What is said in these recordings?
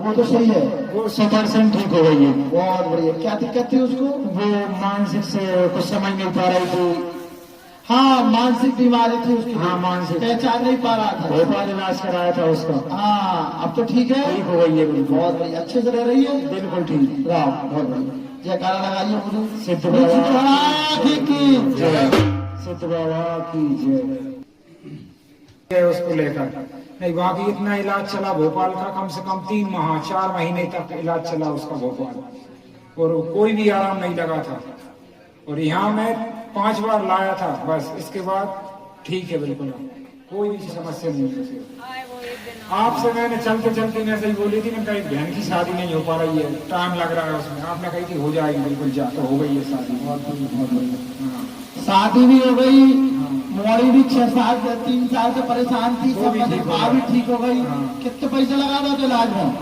वो तो सही है, वो 100% ठीक हो गई है। बहुत बढ़िया। क्या दिक्कत थी उसको? वो मानसिक से कुछ समझ नहीं पा रही थी। हाँ, मानसिक बीमारी थी उसकी। हाँ, मानसिक, पहचान नहीं पा रहा था। भोपाल इलाज कराया था उसका। हाँ, अब तो ठीक है, ठीक हो गई है बिल्कुल। बहुत बढ़िया, अच्छे से रह रही है, बिल्कुल ठीक। राम, बहुत बढ़िया। जयकारा लगाइए मुझे। सिद्ध बाबा की जय, सिद्ध बाबा की जय। उसको लेकर नहीं, बाकी इतना इलाज चला भोपाल का, कम से कम 3 माह 4 महीने तक इलाज चला उसका भोपाल, और कोई भी आराम नहीं लगा था। और यहाँ मैं 5 बार लाया था, बस इसके बाद ठीक है बिल्कुल, कोई भी समस्या नहीं है। आपसे मैंने चलते चलते मैं सही बोली थी ना, कहीं बहन की शादी नहीं हो पा रही है, टाइम लग रहा है उसमें, आपने कही थी हो जाएगी, बिल्कुल जा तो हो गई है शादी। हाँ, शादी भी हो गई, मोड़ी भी 3 साल से परेशान थी, सब भी ठीक हो गई। कितने पैसे लगा दो तो इलाज में?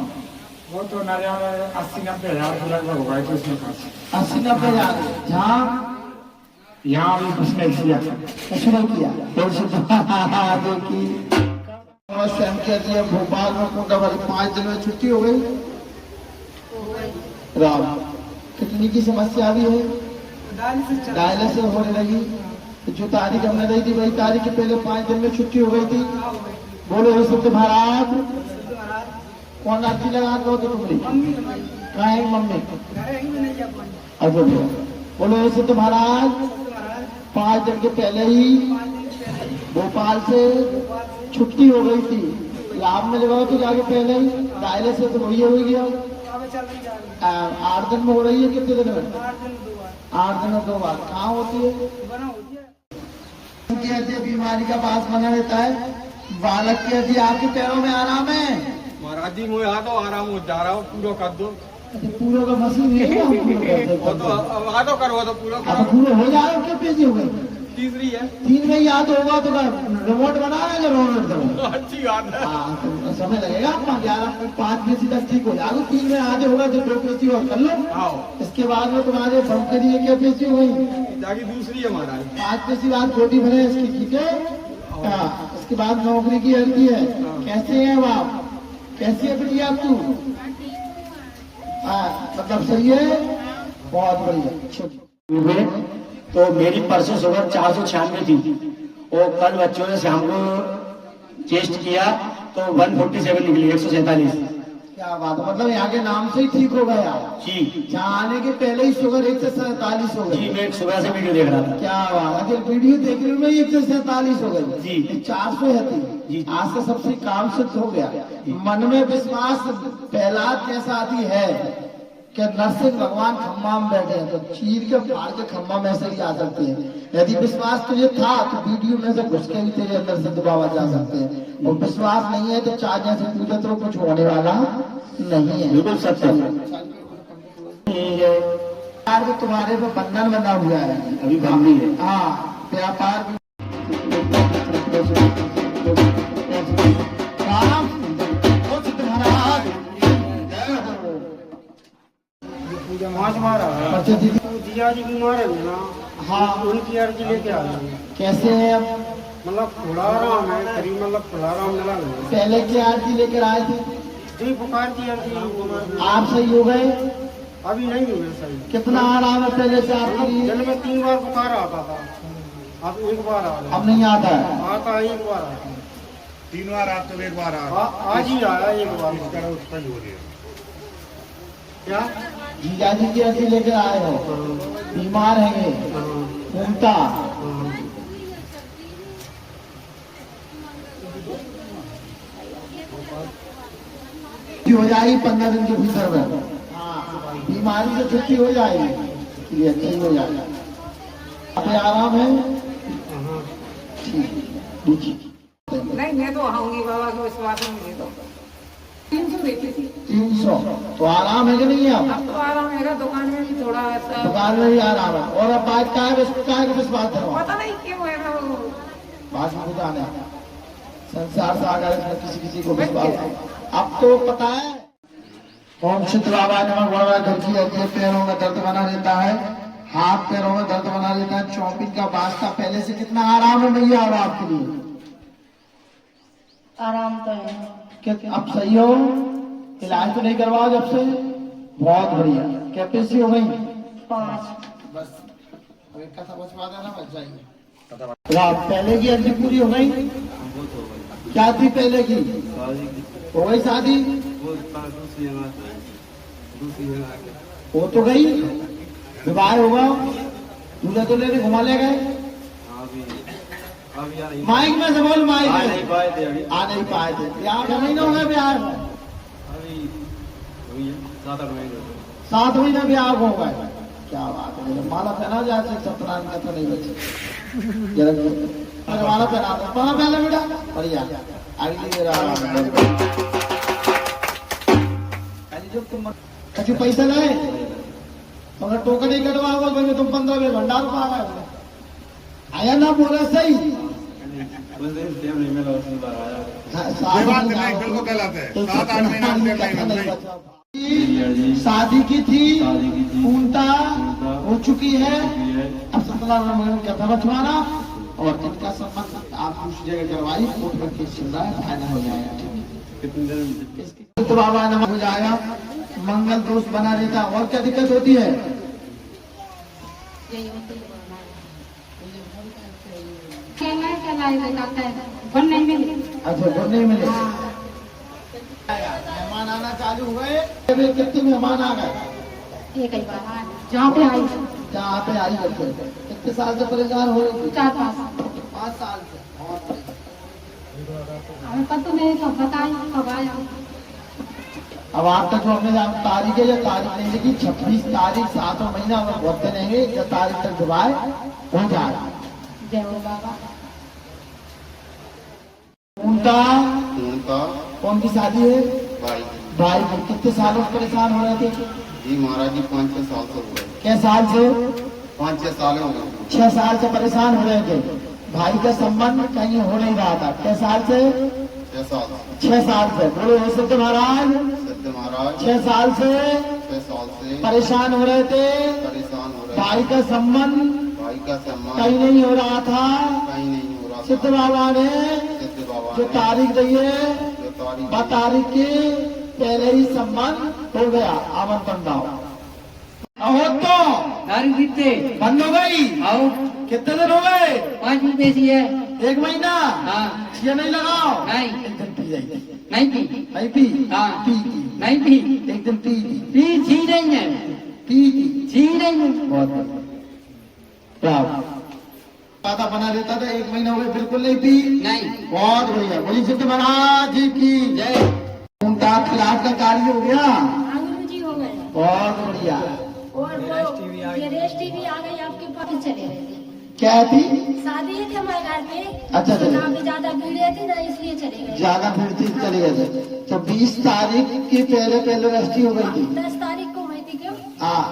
वो तो न जाने 80-90 हजार के लगभग हो गए थे उसमें खर्च। 80-90 हजार। जहाँ यहाँ भी कुछ नहीं किया, कुछ नहीं किया। और स्वयं कह दिया भोपाल में कोटा भरी 5 दिन में छुट्टी हो गई। राम, कितनी की समस्या भी है? डायलिसिस होने लगी। जो तारीख हमने दी थी वही तारीख के पहले 5 दिन में छुट्टी हो गई थी। बोलो हे सत्य महाराज। कौन आरती लगा दो तो तुम्हारी कहा है मम्मी? अच्छा, बोलो हे सत्य महाराज। 5 दिन के पहले ही भोपाल से छुट्टी हो गई थी। लाभ में लगाओ तो जाके पहले ही डायलिसिस वही हो गया। 8 दिन में हो रही है, कितने दिन में? 8 दिन में 2 बार। कहाँ होती है? बीमारी का पास बना रहता है। बालक के यदि आपके पैरों में आराम है महाराज जी, मुझे आ दो आराम हो जा रहा हूँ, पूरा कर दो। पूरा का मशीन है ना, आ दो करो तो पूरा अब पूरे हो जाए। क्या पेजी हो गई? तीसरी है। 3 में याद होगा तो रिमोट बना है, रिमोट करो। अच्छी बात है। हाँ, तो समय लगेगा। 5 पेजी तक ठीक हो जाएगा। 3 में आधे होगा तो 2 पेजी और कर लो। इसके बाद में तुम्हारे बम के लिए क्या पेजी हो गई? जाके दूसरी है महाराज। 5 पेजी बाद छोटी बने इसकी, ठीक है। इसके बाद नौकरी की अर्जी है। कैसे है आप? कैसी है बिटिया तू? मतलब सही है, बहुत बढ़िया। तो मेरी परसों सुबह 496 थी, और कल बच्चों ने शाम को टेस्ट किया तो 147 निकली, 147। क्या बात है, मतलब यहाँ के नाम से ही ठीक हो गया जी। जहाँ आने के पहले ही शुगर 147 हो गई जी, मैं सुबह से वीडियो देख रहा था। क्या बात है, वीडियो देखने में 147 हो गई जी। 400 है जी। आज से सबसे काम सिद्ध हो गया। मन में विश्वास पहला कैसा आती है कि नरसिंह भगवान खम्मा में बैठे हैं, तो चीर के फाड़ के खम्मा में से ही आ सकते हैं। यदि विश्वास तुझे था तो वीडियो में से घुस के भी तेरे अंदर सिद्ध बाबा जा सकते हैं, और विश्वास नहीं है तो 4 जैसे पूजा तो कुछ होने वाला नहीं है। बिल्कुल सत्य यार, तो तुम्हारे पे बंधन बना हुआ है, अभी बंदी है। हाँ, व्यापार भी। अच्छा दीदी, जिया जी बीमार है ना। हाँ, उनकी अर्जी लेके आ रही है। कैसे है अब? मतलब थोड़ा आराम है, करीब मतलब थोड़ा आराम मिला नहीं। पहले की आरती लेकर आए थे? जी, बुखार की अर्जी। आप सही हो गए? अभी नहीं हुए सही। कितना आराम है पहले से आपके लिए? दिन में 3 बार बुखार आता था, अब 1 बार आ रहा अब नहीं आता है? आता 1 बार आता। 3 बार आता तो 1 बार आज ही आया 1 बार। उत्पन्न हो रही है। क्या जीजा जी की अर्जी लेकर आए हो? बीमार है, घूमता हो जाएगी 15 दिन के भीतर में। बीमारी से छुट्टी हो जाएगी, ये अच्छी हो जाएगा। अभी आराम है? ठीक। नहीं, मैं तो आऊंगी बाबा को विश्वास नहीं दे। 300 देती थी। 300 तो आराम है कि नहीं? अब तो आराम है, दुकान में भी थोड़ा ऐसा। दुकान में भी आराम है। और अब बात का है विश्वास है? पता नहीं क्यों है ना वो। बात में खुदा ने संसार से आकर इसमें किसी को विश्वास है। अब तो पता है। ओम सिद्ध बाबा नमः। बाबा घर की अर्जी, पैरों में दर्द बना रहता है, हाथ पैरों में दर्द बना रहता है, चौपिन का वास्ता पहले से कितना आराम है भैया अब आपके लिए? आराम तो है। क्या अब सही हो? इलाज तो नहीं करवाओ जब से? बहुत बढ़िया। क्या पैसे हो गई? 5। बस अब एक कथा बचवा देना, बच जाएंगे। रात पहले की अर्जी पूरी हो गई? क्या थी पहले की? हो गई शादी? वो तो गई, विवाह होगा, दूल्हा तो लेने घुमा ले गए। माइक में से बोल, माइक में। आ नहीं पाए थे। ब्याह का महीना हो गया? ब्याह 7 महीना ब्याह हो गए। क्या बात है। जरा माला पहना जाए, सत्यनारायण का तो नहीं बचे। जरा माला पहना दो, माला पहना बेटा, बढ़िया। आगे कछु पैसा लाए मगर टोकन नहीं कटवा, बोल तुम 15 भंडार पा गए। आया ना बोला सही? बिल्कुल गलत है। 7-8 महीना शादी की थी, पूर्णता हो चुकी है। अब सत्यनारायण कथा बचवाना और इनका संबंध आप दूसरी जगह करवाई, कोर्ट में केस चल रहा है, फायदा हो जाएगा। तो बाबा नमः हो जाएगा, मंगल दोष बना रहता। और क्या दिक्कत होती है? अच्छा, गुण नहीं मिले। मेहमान आना चालू हुए, कितने मेहमान आ गए? एक ही बार जहाँ पे आई, जहाँ पे आई बच्चे कितने साल से परेशान हो रही थी? 4-5 साल से। हमें पता नहीं, कब बताए कब आया। अब आप तक जो हमने तारीख है या तारीख नहीं लिखी, 26 तारीख 7वां महीना हम बहुत रहेंगे, 10 तारीख तक दुबाई हो जाए। जय हो बाबा। उनका कौन की शादी है? भाई की। कितने सालों से परेशान हो रहे थे? जी महाराज जी 5-6 साल से हो गए। क्या साल से? 5-6 साल हो गए। 6 साल से परेशान हो रहे थे। भाई का संबंध कहीं हो नहीं रहा था। क्या साल से? 6 साल। 6 साल से। बोलो हे सिद्ध महाराज। सत्य महाराज 6 साल से 6 साल से परेशान हो रहे थे। परेशान हो रहे। भाई का संबंध भाई का सम्मान कहीं नहीं हो रहा था। कहीं नहीं हो रहा। सिद्ध बाबा ने सिद्ध बाबा जो ने तारीख दी है, जो तारीख तारीख के पहले ही संबंध हो गया। आमंत्रण दाओ। हो तो दारू पीते बंद हो गई। आओ। कितने दिन हो गए? 5 रुपए सी है। 1 महीना। हाँ। ये नहीं लगाओ। नहीं। एक दिन पी जाएगी। नहीं पी। नहीं पी? हाँ। पी। नहीं पी। एक दिन पी। पी छी नहीं है। पी। छी नहीं है। बहुत बढ़िया। वादा बना देता था, 1 महीना हो गया बिल्कुल नहीं पी। नहीं। बहुत बढ़िया। बोली सिद्ध महाराज की जय। उनका खिलाफ का कार्य हो गया। जी हो गए। बहुत बढ़िया। और ये रेस टीवी आ गई आपके पास, चले रहे थे। क्या थी? शादी है थे हमारे घर पे। अच्छा। तो जहाँ पे ज्यादा भीड़ रहती ना, इसलिए चले गए। ज्यादा भीड़ थी, चले गए थे। तो 20 तारीख की पहले रस्ती हो गई थी। 10 तारीख को हुई थी। क्यों? हाँ,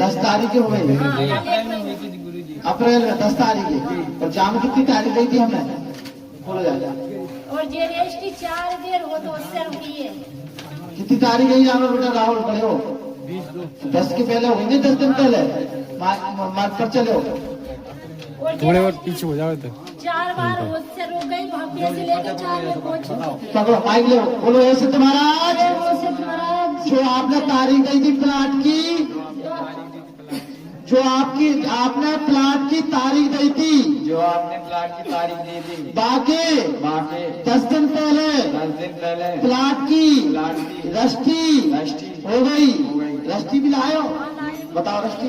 10 तारीख की हो गई। अप्रैल में 10 तारीख की। और जाम कितनी तारीख गई थी हमें? बोलो जाएगा। और जे रेस की 4 देर हो तो 80 रुपये। कितनी तारीख गई जाम बेटा? राहुल बड़े हो 10 के पहले होंगे, 10 दिन पहले मार्ग पर चले हो। थोड़े और पीछे हो जाओ तो 4 बार उससे रुक गई, वहाँ पे से लेकर 4 में पहुंची। पकड़ो माइक ले। बोलो हे सिद्ध महाराज। महाराज जो आपने तारीख दी थी प्लाट की, जो आपने प्लाट की तारीख दी थी, जो आपने प्लाट की तारीख दी थी, बाकी 10 दिन पहले 10 दिन पहले प्लाट की रस्टी हो गई। रस्टी भी लाए हो? बताओ रस्टी।